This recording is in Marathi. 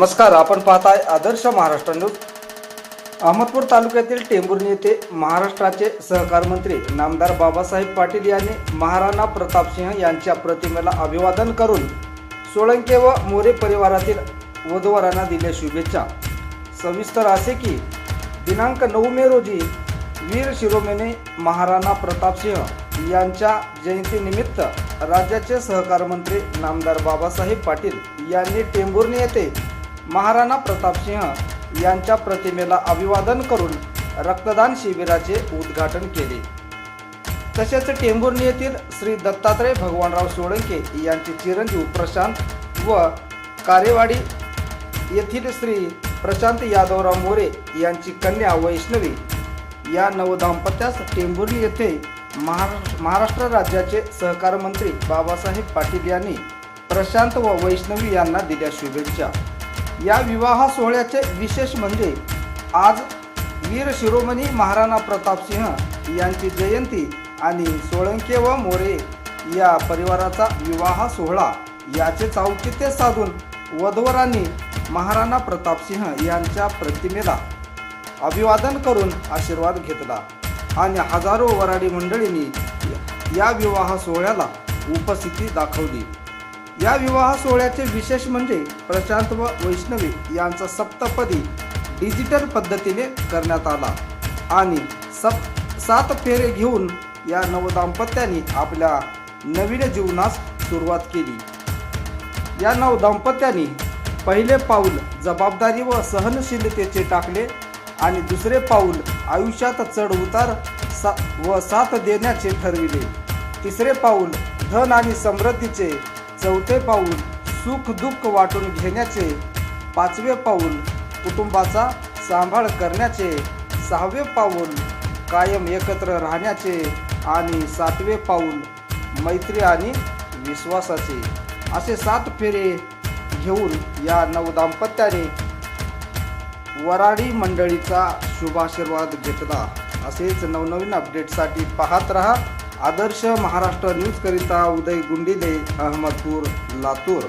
नमस्कार, आपण पाहताय आदर्श महाराष्ट्र न्यूज। अहमदपूर तालुक्यातील टेंभुर्णी येथे महाराष्ट्राचे सहकार मंत्री नामदार बाबासाहेब पाटील यांनी महाराणा प्रताप सिंह यांच्या प्रतिमेला अभिवादन करून सोळंके व मोरे परिवारातील वधूवरांना दिल्या शुभेच्छा। सविस्तर असे की दिनांक 9 मे रोजी वीर शिरोमणी महाराणा प्रताप सिंह यांच्या जयंतीनिमित्त राज्याचे सहकार मंत्री नामदार बाबासाहेब पाटील यांनी टेंभुर्णी येथे महाराणा प्रताप सिंह यांच्या प्रतिमेला अभिवादन करून रक्तदान शिबिराचे उद्घाटन केले। तसेच टेंभुर्णी येथील श्री दत्तात्रय भगवानराव सोळंके यांचे चिरंजीव प्रशांत व कारेवाडी येथील श्री प्रशांत यादवराव मोरे यांची कन्या वैष्णवी या नवदाम्पत्यास टेंभुर्णी येथे महाराष्ट्र राज्याचे सहकार मंत्री बाबासाहेब पाटील यांनी प्रशांत व वैष्णवी यांना दिल्या शुभेच्छा। या विवाह सोहळ्याचे विशेष म्हणजे आज वीर शिरोमणी महाराणा प्रताप सिंह यांची जयंती आणि सोळंके व मोरे या परिवाराचा विवाह सोहळा याचे औचित्य साधून वधूवरांनी महाराणा प्रताप सिंह यांच्या प्रतिमेला अभिवादन करून आशीर्वाद घेतला आणि हजारो वराडी मंडळींनी या विवाह सोहळ्याला उपस्थिती दाखवली। या विवाह सोहळ्याचे विशेष म्हणजे प्रशांत व वैष्णवी यांचा सप्तपदी डिजिटल पद्धतीने करण्यात आला आणि 7 फेरे घेऊन या नवदाम्पत्यांनी आपल्या नवीन जीवनास सुरुवात केली। या नवदाम्पत्यांनी पहिले पाऊल जबाबदारी व सहनशीलतेचे टाकले आणि दुसरे पाऊल आयुष्यात चढ उतार व साथ देण्याचे ठरविले। तिसरे पाऊल धन आणि समृद्धीचे, चौथे पाऊल सुख दुःख वाटून घेण्याचे, पाचवे पाऊल कुटुंबाचा सांभाळ करण्याचे, सहावे पाऊल कायम एकत्र राहण्याचे आणि सातवे पाऊल मैत्री आणि विश्वासाचे। असे 7 फेरे घेऊन या नवदाम्पत्याने वराडी मंडळीचा शुभाशीर्वाद घेतला। असेच नवनवीन अपडेटसाठी पाहत रहा आदर्श महाराष्ट्र न्यूज करिता उदय गुंडिले, अहमदपूर, लातूर।